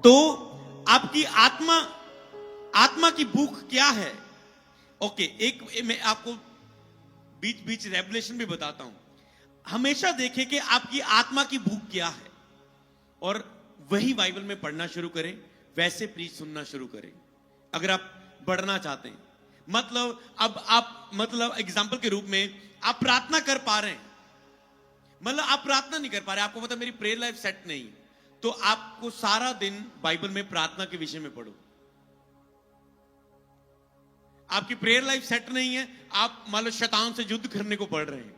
तो आपकी आत्मा आत्मा की भूख क्या है? ओके, मैं आपको बीच बीच रेवलेशन भी बताता हूं। हमेशा देखें कि आपकी आत्मा की भूख क्या है और वही बाइबल में पढ़ना शुरू करें, वैसे प्रीच सुनना शुरू करें। अगर आप बढ़ना चाहते हैं, मतलब अब आप एग्जाम्पल के रूप में आप प्रार्थना कर पा रहे हैं, मतलब आप प्रार्थना नहीं कर पा रहे, आपको पता मेरी प्रेयर लाइफ सेट नहीं, तो आपको सारा दिन बाइबल में प्रार्थना के विषय में पढ़ो। आपकी प्रेयर लाइफ सेट नहीं है, आप मान लो शैतान से युद्ध करने को पढ़ रहे हैं।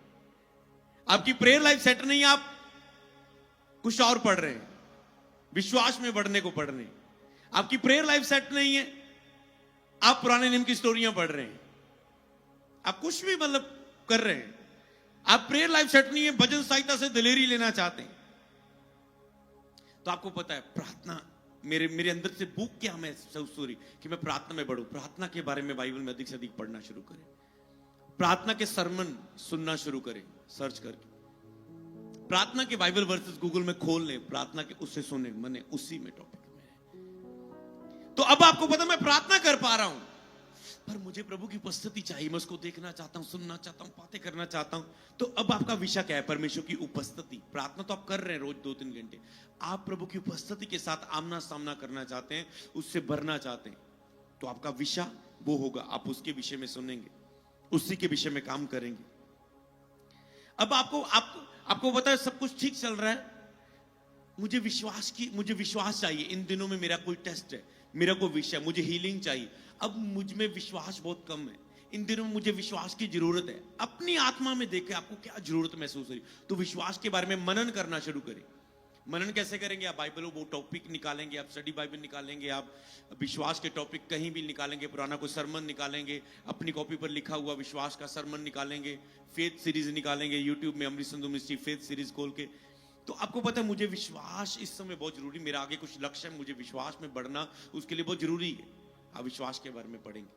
आपकी प्रेयर लाइफ सेट नहीं है, आप कुछ और पढ़ रहे हैं, विश्वास में बढ़ने को पढ़ रहे हैं। आपकी प्रेयर लाइफ सेट नहीं है, आप पुराने नियम की स्टोरियां पढ़ रहे हैं, आप कुछ भी कर रहे हैं। आप प्रेयर लाइफ सेट नहीं है, भजन संहिता से दिलेरी लेना चाहते हैं, तो आपको पता है प्रार्थना मेरे अंदर से भूख क्या, मैं सॉरी कि मैं प्रार्थना में बढ़ूं। प्रार्थना के बारे में बाइबल में अधिक से अधिक पढ़ना शुरू करें, प्रार्थना के सरमन सुनना शुरू करें, सर्च करके प्रार्थना के बाइबल वर्सेस गूगल में खोल लें, प्रार्थना के उससे सुने, मने उसी में टॉपिक में। तो अब आपको पता मैं प्रार्थना कर पा रहा हूं, पर मुझे प्रभु की उपस्थिति चाहिए, मैं उसको देखना चाहता हूं, सुनना चाहता हूं, बातें करना चाहता हूं। तो अब आपका विषय क्या है? परमेश्वर की उपस्थिति। प्रार्थना तो आप कर रहे हैं रोज 2-3 घंटे, आप प्रभु की उपस्थिति के साथ आमना सामना करना चाहते हैं, उससे भरना चाहते हैं, तो आपका विषय वो होगा, आप उसके विषय में सुनेंगे, उसी के विषय में काम करेंगे। अब आपको पता है सब कुछ ठीक चल रहा है, मुझे विश्वास चाहिए। इन दिनों में मेरा कोई टेस्ट है, मेरा कोई विषय, मुझे हीलिंग चाहिए। अब मुझ में विश्वास बहुत कम है, इन दिनों में मुझे विश्वास की जरूरत है। अपनी आत्मा में देखें आपको क्या जरूरत महसूस हो रही, तो विश्वास के बारे में मनन करना शुरू करें। मनन कैसे करेंगे? आप बाइबल वो टॉपिक निकालेंगे, आप स्टडी बाइबल निकालेंगे, आप विश्वास के टॉपिक कहीं भी निकालेंगे, पुराना कोई सरमन निकालेंगे, अपनी कॉपी पर लिखा हुआ विश्वास का सरमन निकालेंगे, फेथ सीरीज निकालेंगे, यूट्यूब में अमृत संधू मिस्ट्री फेथ सीरीज खोल के। तो आपको पता है मुझे विश्वास इस समय बहुत जरूरी, मेरा आगे कुछ लक्ष्य है, मुझे विश्वास में बढ़ना उसके लिए बहुत जरूरी है। आप विश्वास के बारे में पढ़ेंगे,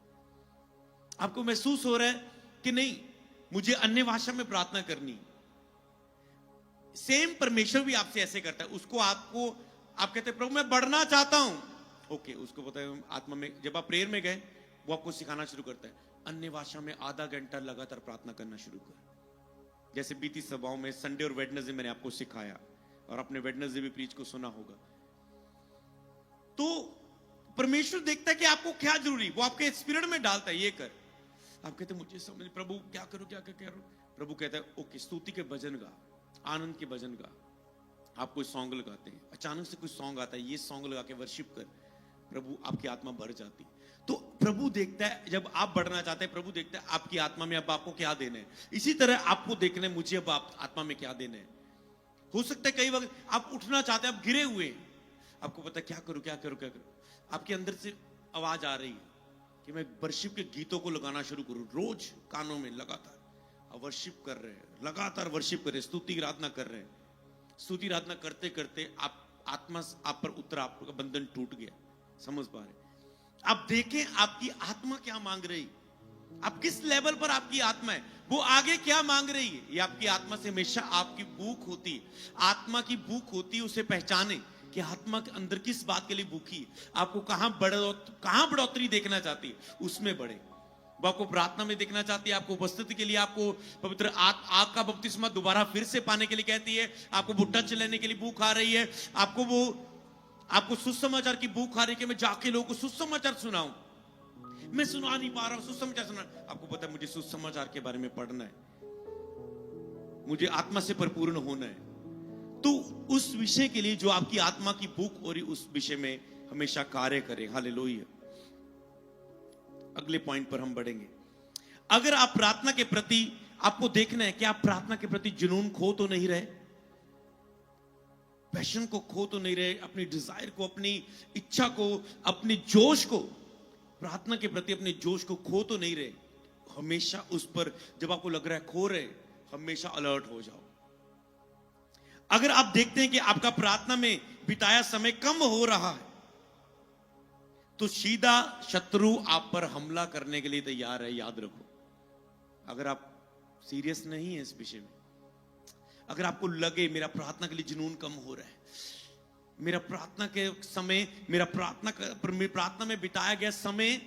आपको महसूस हो रहा है कि नहीं मुझे अन्य भाषा में प्रार्थना करनी। सेम परमेश्वर भी आपसे ऐसे करता है, उसको आप कहते हैं प्रभु मैं बढ़ना चाहता हूं, ओके, उसको पता है आत्मा में जब आप प्रेयर में गए, वो आपको सिखाना शुरू करता है अन्य भाषा में आधा घंटा लगातार प्रार्थना करना शुरू कर। जैसे बीती सभाओं में संडे और वेडनेसडे मैंने आपको सिखाया, और आपने वेडनेसडे भी प्रीच को सुना होगा। तो परमेश्वर देखता है कि आपको क्या जरूरी, वो आपके स्पिरिट में डालता है, ये कर। आप कहते मुझे समझ, प्रभु क्या करूं क्या करूं? प्रभु कहता है ओके, स्तुति के भजन गा, आनंद के भजन गा। आप कोई सॉन्ग लगाते हैं, अचानक से कोई सॉन्ग आता है, ये सॉन्ग लगा के वर्शिप कर, प्रभु आपकी आत्मा बढ़ जाती। तो प्रभु देखता है जब आप बढ़ना चाहते हैं, प्रभु देखता है आपकी आत्मा में अब आपको क्या देना है। इसी तरह आपको देखना है मुझे अब आप आत्मा में क्या देना है। हो सकता है कई वक्त आप उठना चाहते हैं, आप गिरे हुए, आपको पता है क्या करूं क्या करूं क्या करूं, आपके अंदर से आवाज आ रही है कि मैं वर्शिप के गीतों को लगाना शुरू करूं, रोज कानों में लगातार आप वर्शिप कर रहे हैं, लगातार वर्शिप कर रहे हैं, स्तुति आराधना कर रहे हैं। स्तुति आराधना करते करते आप आत्मा आप पर उतरा, आपका बंधन टूट गया। समझ पा रहे? आप देखें आपकी आत्मा क्या मांग रही, आप किस लेवल पर आपकी आत्मा है, वो आगे क्या मांग रही है। ये आपकी आत्मा से हमेशा आपकी भूख होती, आत्मा की भूख होती, उसे पहचाने कि आत्मा के अंदर किस बात के लिए भूखी, आपको कहां बढ़ोतरी देखना चाहती है, उसमें बढ़े। वो आपको प्रार्थना में देखना चाहती है, आपको उपस्थिति के लिए, आपको पवित्र आग का बपतिस्मा दोबारा फिर से पाने के लिए कहती है, आपको बुट्टा चलाने के लिए भूख आ रही है, आपको सुसमाचार की भूख आ रही है कि मैं जाके लोगों को सुसमाचार सुनाऊं, मैं सुना नहीं पा रहा हूं, सुसमाचार सुना। आपको पता है मुझे सुसमाचार के बारे में पढ़ना है, मुझे आत्मा से परिपूर्ण होना है। तो उस विषय के लिए जो आपकी आत्मा की भूख हो रही, उस विषय में हमेशा कार्य करें। हालेलुया। अगले पॉइंट पर हम बढ़ेंगे। अगर आप प्रार्थना के प्रति, आपको देखना है कि आप प्रार्थना के प्रति जुनून खो तो नहीं रहे, पैशन को खो तो नहीं रहे, अपनी डिजायर को, अपनी इच्छा को, अपने जोश को, प्रार्थना के प्रति अपने जोश को खो तो नहीं रहे। हमेशा उस पर जब आपको लग रहा है खो रहे, हमेशा अलर्ट हो जाओ। अगर आप देखते हैं कि आपका प्रार्थना में बिताया समय कम हो रहा है, तो सीधा शत्रु आप पर हमला करने के लिए तैयार है, याद रखो। अगर आप सीरियस नहीं है इस विषय में, अगर आपको लगे मेरा प्रार्थना के लिए जुनून कम हो रहा है, मेरा प्रार्थना के समय, मेरा प्रार्थना में बिताया गया समय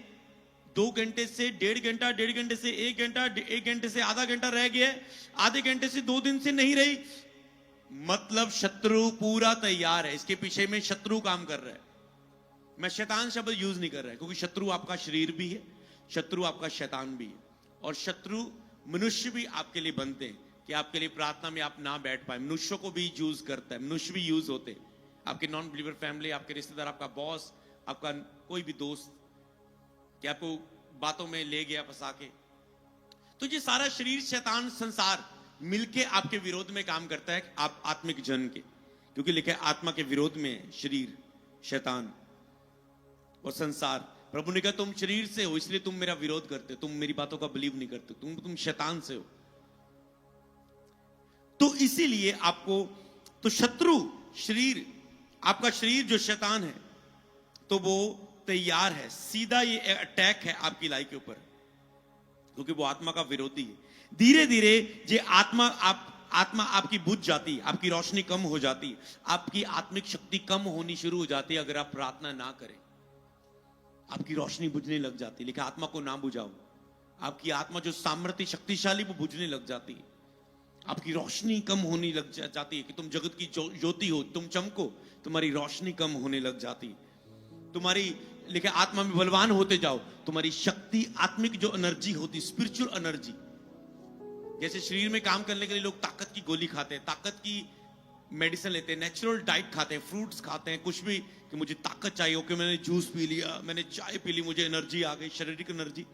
2 घंटे से 1.5 घंटा, 1.5 घंटे से 1 घंटा, 1 घंटे से आधा घंटा रह गया, आधे घंटे से 2 दिन से नहीं रही, मतलब शत्रु पूरा तैयार है। इसके पीछे में शत्रु काम कर रहा है। मैं शैतान शब्द यूज नहीं कर रहा है, क्योंकि शत्रु आपका शरीर भी है, शत्रु आपका शैतान भी है, और शत्रु मनुष्य भी आपके लिए बनते हैं कि आपके लिए प्रार्थना में आप ना बैठ पाए। मनुष्यों को भी यूज करता है, मनुष्य भी यूज होते हैं। आपके नॉन बिलीवर फैमिली, आपके रिश्तेदार, आपका बॉस, आपका कोई भी दोस्त कि आपको बातों में ले गया फंसा के। तो ये सारा शरीर, शैतान, संसार मिलके आपके विरोध में काम करता है, आप आत्मिक जन के, क्योंकि लिखा है आत्मा के विरोध में शरीर, शैतान और संसार। प्रभु ने कहा तुम शरीर से हो इसलिए तुम मेरा विरोध करते, तुम मेरी बातों का बिलीव नहीं करते, तुम शैतान से हो। तो इसीलिए आपको, तो शत्रु शरीर, आपका शरीर जो शैतान है, तो वो तैयार है, सीधा ये अटैक है आपकी लाइफ के ऊपर, क्योंकि वो आत्मा का विरोधी है। धीरे धीरे ये आत्मा आपकी बुझ जाती है, आपकी रोशनी कम हो जाती है, आपकी आत्मिक शक्ति कम होनी शुरू हो जाती है। अगर आप प्रार्थना ना करें, आपकी रोशनी बुझने लग जाती है। लेकिन आत्मा को ना बुझाओ, आपकी आत्मा जो सामर्थ्य शक्तिशाली, वो बुझने लग जाती है। आपकी रोशनी कम होने लग जाती है कि तुम जगत की ज्योति हो, तुम चमको, तुम्हारी रोशनी कम होने लग जाती है। तुम्हारी, लेकिन आत्मा में बलवान होते जाओ, तुम्हारी शक्ति, आत्मिक जो एनर्जी होती, स्पिरिचुअल एनर्जी, जैसे शरीर में काम करने के लिए लोग ताकत की गोली खाते हैं, ताकत की मेडिसिन लेते हैं, नेचुरल डाइट खाते हैं, फ्रूट्स खाते हैं, कुछ भी कि मुझे ताकत चाहिए, ओके मैंने जूस पी लिया, मैंने चाय पी ली, मुझे एनर्जी आ गई, शारीरिक एनर्जी।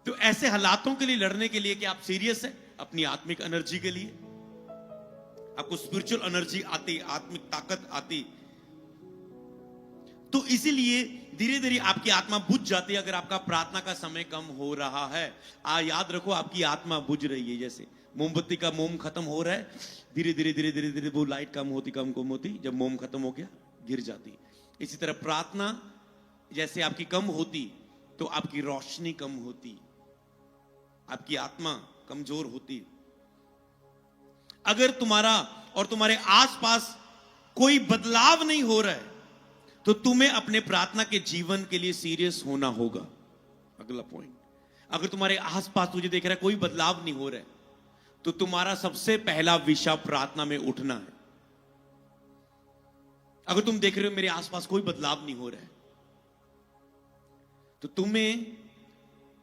तो ऐसे हालातों के लिए लड़ने के लिए कि आप सीरियस है अपनी आत्मिक एनर्जी के लिए, आपको स्पिरिचुअल एनर्जी आती, आत्मिक ताकत आती, तो इसीलिए धीरे धीरे आपकी आत्मा बुझ जाती है। अगर आपका प्रार्थना का समय कम हो रहा है, याद रखो आपकी आत्मा बुझ रही है। जैसे मोमबत्ती का मोम खत्म हो रहा है, धीरे धीरे धीरे धीरे धीरे वो लाइट कम होती, कम होती, जब मोम खत्म हो गया गिर जाती। इसी तरह प्रार्थना जैसे आपकी कम होती, तो आपकी रोशनी कम होती, आपकी आत्मा कमजोर होती। अगर तुम्हारा और तुम्हारे आसपास कोई बदलाव नहीं हो रहा है, तो तुम्हें अपने प्रार्थना के जीवन के लिए सीरियस होना होगा। अगला पॉइंट, अगर तुम्हारे आसपास तुझे देख रहा है कोई बदलाव नहीं हो रहा है, तो तुम्हारा सबसे पहला विषय प्रार्थना में उठना है। अगर तुम देख रहे हो मेरे आसपास कोई बदलाव नहीं हो रहा है, तो तुम्हें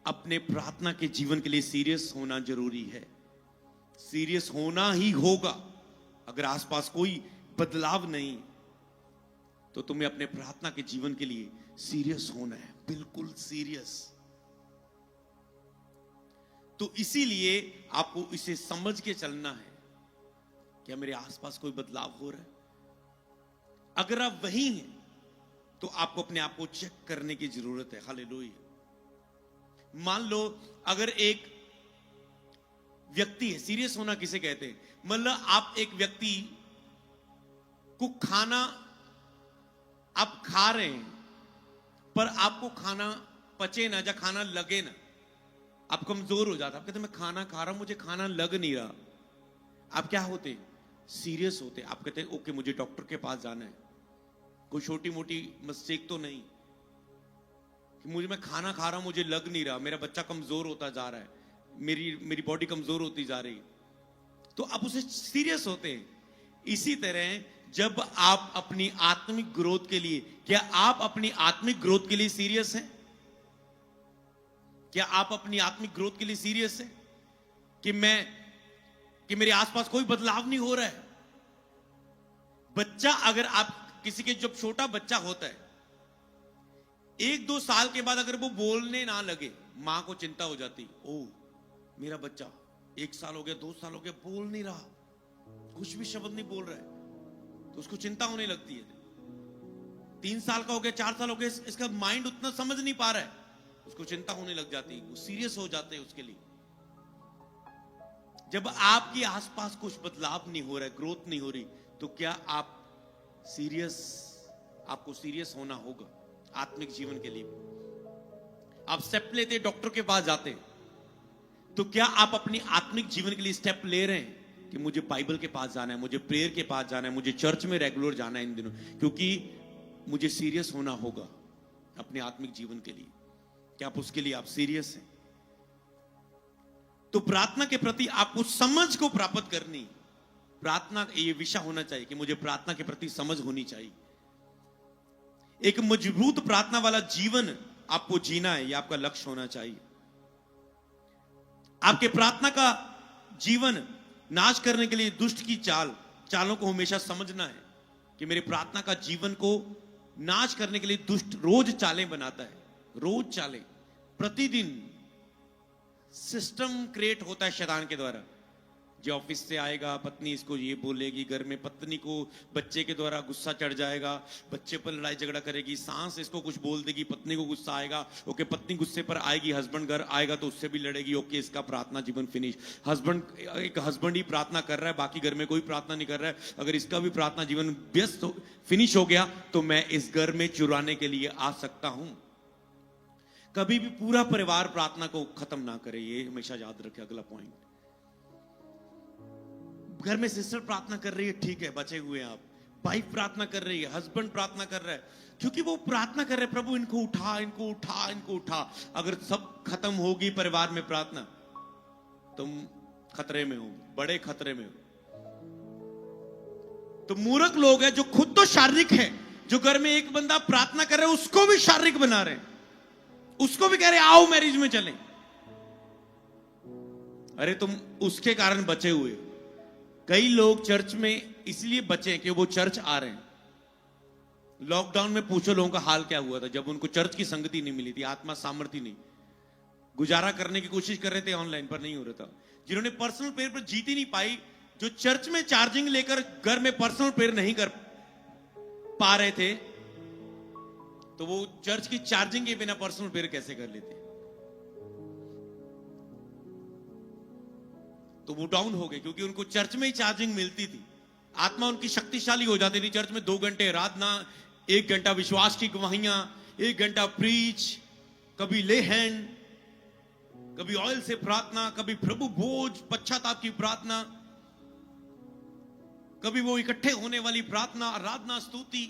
अपने प्रार्थना के जीवन के लिए सीरियस होना जरूरी है। सीरियस होना ही होगा। अगर आसपास कोई बदलाव नहीं, तो तुम्हें अपने प्रार्थना के जीवन के लिए सीरियस होना है, बिल्कुल सीरियस। तो इसीलिए आपको इसे समझ के चलना है, क्या मेरे आसपास कोई बदलाव हो रहा है? अगर आप वही हैं, तो आपको अपने आप को चेक करने की जरूरत है। हालेलुया। मान लो अगर एक व्यक्ति है, सीरियस होना किसे कहते हैं, मतलब आप एक व्यक्ति को खाना आप खा रहे हैं, पर आपको खाना पचे ना, या खाना लगे ना, आप कमजोर हो जाते। आप कहते मैं खाना खा रहा हूं, मुझे खाना लग नहीं रहा। आप क्या होते? सीरियस होते। आप कहते हैं ओके मुझे डॉक्टर के पास जाना है, कोई छोटी मोटी मिस्टेक तो नहीं कि मैं खाना खा रहा हूं, मुझे लग नहीं रहा, मेरा बच्चा कमजोर होता जा रहा है, मेरी बॉडी कमजोर होती जा रही, तो आप उसे सीरियस होते हैं। इसी तरह जब आप अपनी आत्मिक ग्रोथ के लिए, क्या आप अपनी आत्मिक ग्रोथ के लिए सीरियस हैं? क्या आप अपनी आत्मिक ग्रोथ के लिए सीरियस हैं कि मेरे आसपास कोई बदलाव नहीं हो रहा है? बच्चा, अगर आप किसी के, जब छोटा बच्चा होता है, 1-2 साल के बाद अगर वो बोलने ना लगे, मां को चिंता हो जाती, ओ मेरा बच्चा 1 साल हो गया, 2 साल हो गया, बोल नहीं रहा, कुछ भी शब्द नहीं बोल रहा है, तो उसको चिंता होने लगती है। 3 साल का हो गया, 4 साल हो गया, इसका माइंड उतना समझ नहीं पा रहा है, उसको चिंता होने लग जाती है, वो सीरियस हो जाते हैं उसके लिए। जब आपके आसपास कुछ बदलाव नहीं हो रहा है, ग्रोथ नहीं हो रही, तो क्या आप आपको सीरियस होना होगा आत्मिक जीवन के लिए। आप स्टेप लेते, डॉक्टर के पास जाते, तो क्या आप अपनी आत्मिक जीवन के लिए स्टेप ले रहे हैं? कि मुझे बाइबल के पास जाना है, मुझे प्रेयर के पास जाना है, मुझे चर्च में रेगुलर जाना है इन दिनों, क्योंकि मुझे सीरियस होना होगा अपने आत्मिक जीवन के लिए। क्या आप उसके लिए आप सीरियस हैं? तो प्रार्थना के प्रति आपको समझ को प्राप्त करनी, प्रार्थना ये विषय होना चाहिए कि मुझे प्रार्थना के प्रति समझ होनी चाहिए। एक मजबूत प्रार्थना वाला जीवन आपको जीना है, ये आपका लक्ष्य होना चाहिए। आपके प्रार्थना का जीवन नाश करने के लिए दुष्ट की चालों को हमेशा समझना है कि मेरे प्रार्थना का जीवन को नाश करने के लिए दुष्ट रोज चालें बनाता है, रोज चालें, प्रतिदिन सिस्टम क्रिएट होता है शैतान के द्वारा। जो ऑफिस से आएगा, पत्नी इसको ये बोलेगी, घर में पत्नी को बच्चे के द्वारा गुस्सा चढ़ जाएगा, बच्चे पर लड़ाई झगड़ा करेगी, सास इसको कुछ बोल देगी, पत्नी को गुस्सा आएगा, ओके पत्नी गुस्से पर आएगी, हस्बैंड घर आएगा तो उससे भी लड़ेगी, ओके इसका प्रार्थना जीवन फिनिश। हस्बैंड ही प्रार्थना कर रहा है, बाकी घर में कोई प्रार्थना नहीं कर रहा है, अगर इसका भी प्रार्थना जीवन व्यस्त फिनिश हो गया तो मैं इस घर में चुराने के लिए आ सकता हूं। कभी भी पूरा परिवार प्रार्थना को खत्म ना करे, ये हमेशा याद रखे। अगला पॉइंट, घर में सिस्टर प्रार्थना कर रही है, ठीक है, बचे हुए आप। वाइफ प्रार्थना कर रही है, हस्बैंड प्रार्थना कर रहा है, क्योंकि वो प्रार्थना कर रहे हैं, प्रभु इनको उठा, इनको उठा, इनको उठा। अगर सब खत्म होगी परिवार में प्रार्थना, तुम खतरे में हो, बड़े खतरे में हो। तो मूर्ख लोग हैं जो खुद तो शारीरिक है, जो घर में एक बंदा प्रार्थना कर रहे हैं उसको भी शारीरिक बना रहे हैं, उसको भी कह रहे आओ मैरिज में चलें। अरे तुम उसके कारण बचे हुए हो। कई लोग चर्च में इसलिए बचे कि वो चर्च आ रहे हैं। लॉकडाउन में पूछो लोगों का हाल क्या हुआ था, जब उनको चर्च की संगति नहीं मिली थी, आत्मा सामर्थ्य नहीं, गुजारा करने की कोशिश कर रहे थे ऑनलाइन पर नहीं हो रहा था। जिन्होंने पर्सनल प्रेयर पर जीत ही नहीं पाई, जो चर्च में चार्जिंग लेकर घर में पर्सनल प्रेयर नहीं कर पा रहे थे, तो वो चर्च की चार्जिंग के बिना पर्सनल प्रेयर कैसे कर लेते? तो वो डाउन हो गए, क्योंकि उनको चर्च में ही चार्जिंग मिलती थी, आत्मा उनकी शक्तिशाली हो जाती थी। चर्च में 2 घंटे आराधना, 1 घंटा विश्वास की गवाहियां, 1 घंटा प्रीच, कभी ले हैंड, कभी ऑयल से प्रार्थना, कभी प्रभु भोज पश्चाताप की प्रार्थना, कभी वो इकट्ठे होने वाली प्रार्थना, आराधना, स्तुति।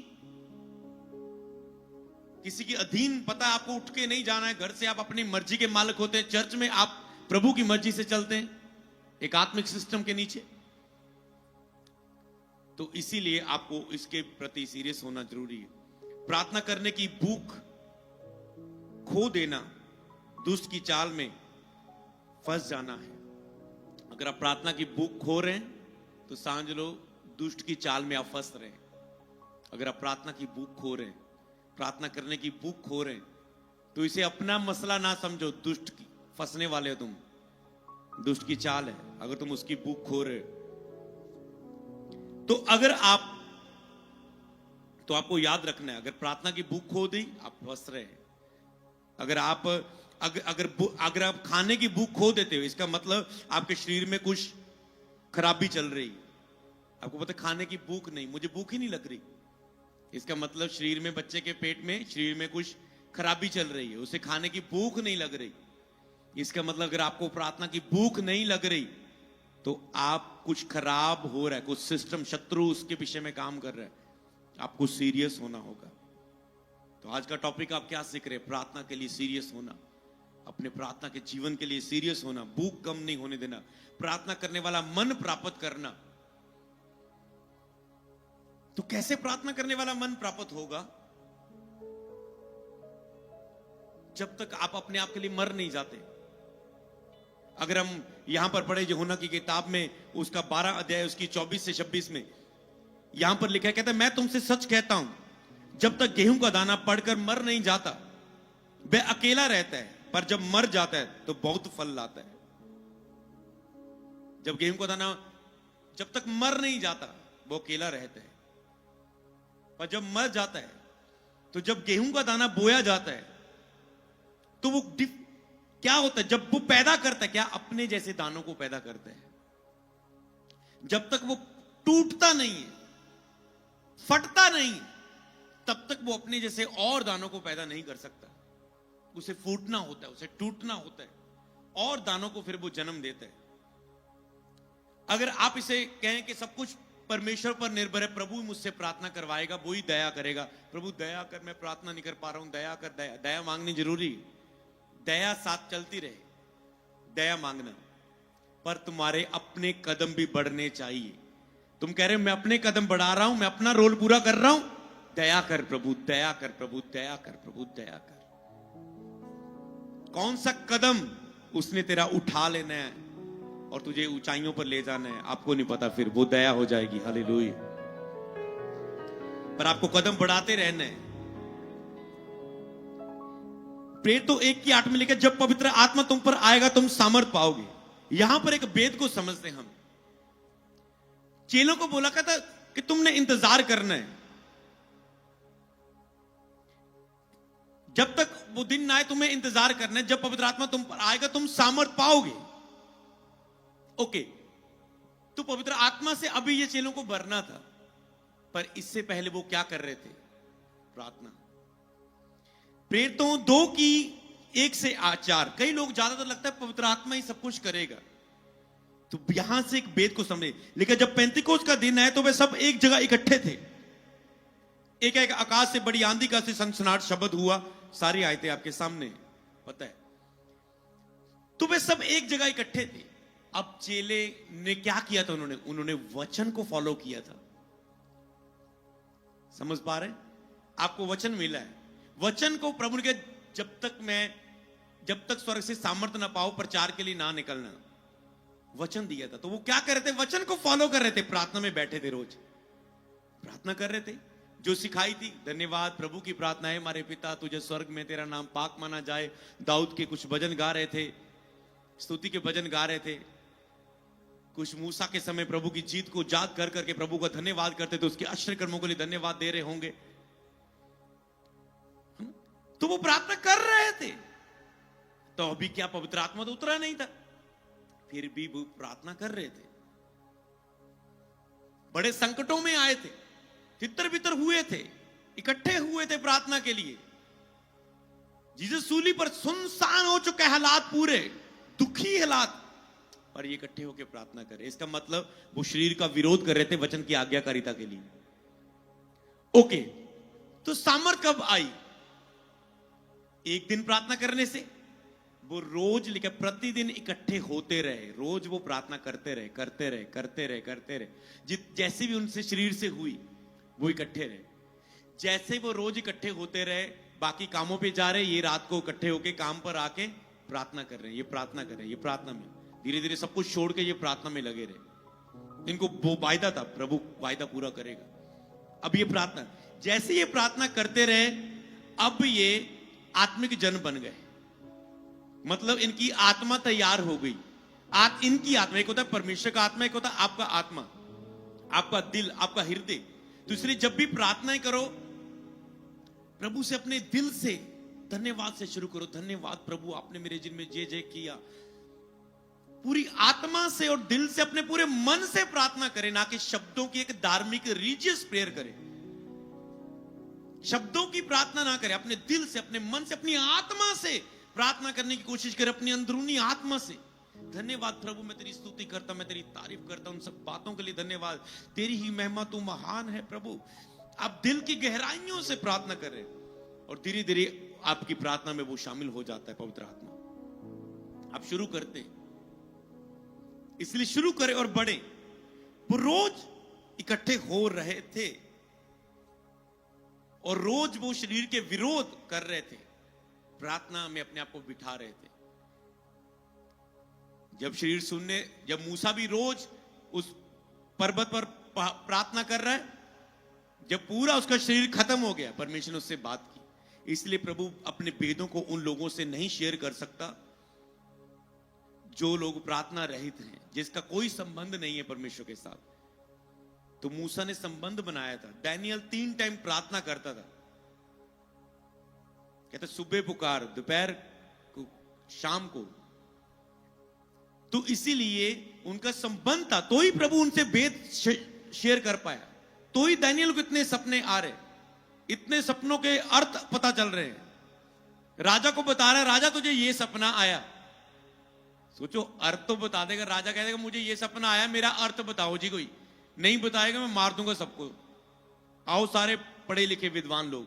किसी के अधीन, पता है आपको उठ के नहीं जाना है, घर से आप अपनी मर्जी के मालिक होते हैं, चर्च में आप प्रभु की मर्जी से चलते हैं, एक आत्मिक सिस्टम के नीचे। तो इसीलिए आपको इसके प्रति सीरियस होना जरूरी है। प्रार्थना करने की भूख खो देना, दुष्ट की चाल में फंस जाना है। अगर आप प्रार्थना की भूख खो रहे हैं तो समझ लो दुष्ट की चाल में आप फंस रहे हैं। अगर आप प्रार्थना की भूख खो रहे हैं, प्रार्थना करने की भूख खो रहे हैं, तो इसे अपना मसला ना समझो, दुष्ट की फंसने वाले हो तुम, दुष्ट की चाल है। अगर तुम उसकी भूख खो रहे हो तो तो आपको याद रखना है, अगर प्रार्थना की भूख खो दी आप फंस रहे हैं। अगर आप खाने की भूख खो देते हो, इसका मतलब आपके शरीर में कुछ खराबी चल रही। आपको पता खाने की भूख नहीं, मुझे भूख ही नहीं लग रही, इसका मतलब शरीर में, बच्चे के पेट में, शरीर में कुछ खराबी चल रही है, उसे खाने की भूख नहीं लग रही। इसका मतलब अगर आपको प्रार्थना की भूख नहीं लग रही तो आप कुछ खराब हो रहा है, कुछ सिस्टम, शत्रु उसके पीछे में काम कर रहा है, आपको सीरियस होना होगा। तो आज का टॉपिक आप क्या सीख रहे हैं? प्रार्थना के लिए सीरियस होना, अपने प्रार्थना के जीवन के लिए सीरियस होना, भूख कम नहीं होने देना, प्रार्थना करने वाला मन प्राप्त करना। तो कैसे प्रार्थना करने वाला मन प्राप्त होगा? जब तक आप अपने आप के लिए मर नहीं जाते। अगर हम यहां पर पढ़े यूहन्ना की किताब में उसका 12 अध्याय उसकी 24 से 26 में यहां पर लिखा है, कहता है मैं तुमसे सच कहता हूं, जब तक गेहूं का दाना पड़कर मर नहीं जाता वह अकेला रहता है, पर जब मर जाता है तो बहुत फल लाता है। जब गेहूं का दाना जब तक मर नहीं जाता वो अकेला रहता है, पर जब मर जाता है तो जब गेहूं का दाना बोया जाता है तो वो क्या होता है? जब वो पैदा करता है, क्या अपने जैसे दानों को पैदा करता है। जब तक वो टूटता नहीं है, फटता नहीं, तब तक वो अपने जैसे और दानों को पैदा नहीं कर सकता। उसे फूटना होता है, उसे टूटना होता है और दानों को फिर वो जन्म देता है। अगर आप इसे कहें कि सब कुछ परमेश्वर पर निर्भर है, प्रभु मुझसे प्रार्थना करवाएगा, वो ही दया करेगा, प्रभु दया कर, मैं प्रार्थना नहीं कर पा रहा हूं, दया कर, दया मांगनी जरूरी, दया साथ चलती रहे, दया मांगना, पर तुम्हारे अपने कदम भी बढ़ने चाहिए। तुम कह रहे हो मैं अपने कदम बढ़ा रहा हूं, मैं अपना रोल पूरा कर रहा हूं, दया कर प्रभु, दया कर प्रभु, दया कर प्रभु, दया कर। कौन सा कदम उसने तेरा उठा लेना है और तुझे ऊंचाइयों पर ले जाना है, आपको नहीं पता, फिर वो दया हो जाएगी। हालेलुया। पर आपको कदम बढ़ाते रहना है। प्रेर तो 1:8 में लिखा, जब पवित्र आत्मा तुम पर आएगा तुम सामर्थ पाओगे। यहां पर एक भेद को समझते हम। चेलों को बोला था कि तुमने इंतजार करना है, जब तक वो दिन ना आए तुम्हें इंतजार करना है, जब पवित्र आत्मा तुम पर आएगा तुम सामर्थ पाओगे। ओके, तो पवित्र आत्मा से अभी ये चेलों को भरना था, पर इससे पहले वो क्या कर रहे थे? प्रार्थना। प्रेरितों 2:1 से 4। कई लोग ज्यादातर लगता है पवित्र आत्मा ही सब कुछ करेगा, तो यहां से एक भेद को समझे। लेकिन जब पेंतिकोस्त का दिन है तो वे सब एक जगह इकट्ठे थे। एक आकाश से बड़ी आंधी का से सनसनाहट शब्द हुआ, सारी आयतें आपके सामने, पता है। तो वे सब एक जगह इकट्ठे थे। अब चेले ने क्या किया था? उन्होंने वचन को फॉलो किया था। समझ पा रहे? आपको वचन मिला है, वचन को प्रभु ने, जब तक स्वर्ग से सामर्थ्य ना पाओ प्रचार के लिए ना निकलना, वचन दिया था। तो वो क्या कर रहे थे? वचन को फॉलो कर रहे थे। प्रार्थना में बैठे थे, रोज प्रार्थना कर रहे थे, जो सिखाई थी। धन्यवाद प्रभु की प्रार्थना है, हमारे पिता तुझे स्वर्ग में तेरा नाम पाक माना जाए। दाऊद के कुछ भजन गा रहे थे, स्तुति के भजन गा रहे थे। कुछ मूसा के समय प्रभु की जीत को याद कर करके प्रभु का धन्यवाद करते थे, उसके आश्चर्य कर्मों के लिए धन्यवाद दे रहे होंगे। तो वो प्रार्थना कर रहे थे। तो अभी क्या पवित्र आत्मा तो उतरा नहीं था, फिर भी वो प्रार्थना कर रहे थे। बड़े संकटों में आए थे, तितर बितर हुए थे, इकट्ठे हुए थे प्रार्थना के लिए। जीसस सूली पर सुनसान हो चुके हालात, पूरे दुखी हालात, पर ये इकट्ठे होकर प्रार्थना कर रहे। इसका मतलब वो शरीर का विरोध कर रहे थे वचन की आज्ञाकारिता के लिए। ओके, तो सामर्थ कब आई? एक दिन प्रार्थना करने से? वो रोज लिखे, प्रतिदिन इकट्ठे होते रहे, रोज वो प्रार्थना करते रहे। जैसे भी उनसे शरीर से हुई वो इकट्ठे रहे। जैसे वो रोज इकट्ठे होते रहे, बाकी कामों पे जा रहे, ये रात को इकट्ठे होके काम पर आके प्रार्थना कर रहे हैं, ये प्रार्थना कर रहे हैं, ये प्रार्थना में धीरे धीरे सब कुछ छोड़ के ये प्रार्थना में लगे रहे। इनको वो वायदा था, प्रभु वायदा पूरा करेगा। अब ये प्रार्थना, जैसे ये प्रार्थना करते रहे, अब ये आत्मिक जन बन गए। मतलब इनकी आत्मा तैयार हो गई। इनकी आत्मा, एक होता है परमेश्वर का आत्मा, एक होता है आपका आत्मा, आपका दिल, आपका हृदय। तो इसलिए जब भी प्रार्थनाएं करो, प्रभु से अपने दिल से धन्यवाद से शुरू करो। धन्यवाद प्रभु, आपने मेरे जिन में जय जय किया। पूरी आत्मा से और दिल से, अपने पूरे मन से प्रार्थना करें, ना कि शब्दों की एक धार्मिक रिलीजियस प्रेयर करें। शब्दों की प्रार्थना ना करें, अपने दिल से, अपने मन से, अपनी आत्मा से प्रार्थना करने की कोशिश करें, अपनी अंदरूनी आत्मा से। धन्यवाद प्रभु, मैं तेरी स्तुति करता, मैं तेरी तारीफ करता, उन सब बातों के लिए धन्यवाद। तेरी ही महिमा, तू महान है प्रभु। आप दिल की गहराइयों से प्रार्थना करें और धीरे धीरे आपकी प्रार्थना में वो शामिल हो जाता है पवित्र आत्मा। आप शुरू करते, इसलिए शुरू करें और बढ़े। वो रोज इकट्ठे हो रहे थे और रोज वो शरीर के विरोध कर रहे थे, प्रार्थना में अपने आप को बिठा रहे थे। जब मूसा भी रोज उस पर्वत पर प्रार्थना कर रहा है, जब पूरा उसका शरीर खत्म हो गया, परमेश्वर ने उससे बात की। इसलिए प्रभु अपने भेदों को उन लोगों से नहीं शेयर कर सकता जो लोग प्रार्थना रहित हैं, जिसका कोई संबंध नहीं है परमेश्वर के साथ। तो मूसा ने संबंध बनाया था। डैनियल 3 टाइम प्रार्थना करता था, कहते सुबह पुकार, दोपहर को, शाम को। तो इसीलिए उनका संबंध था, तो ही प्रभु उनसे भेद शेयर कर पाया। तो ही दानियल को इतने सपने आ रहे, इतने सपनों के अर्थ पता चल रहे हैं। राजा को बता रहा है, राजा तुझे ये सपना आया, सोचो, अर्थ तो बता देगा। राजा कह देगा मुझे ये सपना आया, मेरा अर्थ बताओ जी। कोई नहीं बताएगा, मैं मार दूंगा सबको। आओ सारे पढ़े लिखे विद्वान लोग।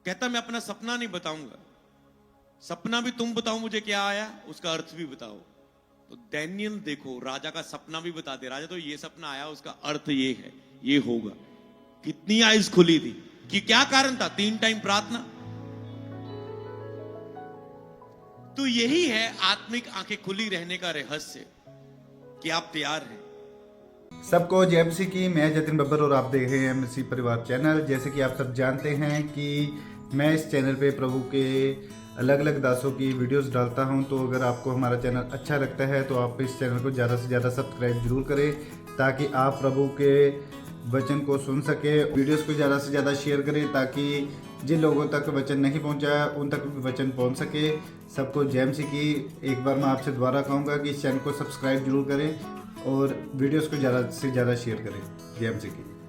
कहता मैं अपना सपना नहीं बताऊंगा, सपना भी तुम बताओ मुझे क्या आया, उसका अर्थ भी बताओ। तो डैनियल देखो, राजा का सपना भी बता दे। राजा तो ये सपना आया, उसका अर्थ ये है, ये होगा। कितनी आइज खुली थी कि क्या कारण था? 3 टाइम प्रार्थना। तो यही है आत्मिक आंखें खुली रहने का रहस्य, कि आप तैयार हैं। सबको जय मसीह की। मैं जतिन बब्बर और आप देख रहे हैं मसीह परिवार चैनल। जैसे कि आप सब जानते हैं कि मैं इस चैनल पे प्रभु के अलग अलग दासों की वीडियोस डालता हूं। तो अगर आपको हमारा चैनल अच्छा लगता है तो आप इस चैनल को ज़्यादा से ज़्यादा सब्सक्राइब जरूर करें, ताकि आप प्रभु के वचन को सुन सके। वीडियोस को ज़्यादा से ज़्यादा शेयर करें, ताकि जिन लोगों तक वचन नहीं पहुंचा उन तक भी वचन पहुंच सके। सबको जय मसीह की। एक बार मैं आपसे दोबारा कहूँगा कि इस चैनल को सब्सक्राइब जरूर करें और वीडियोस को ज़्यादा से ज़्यादा शेयर करें। जय मसीह की।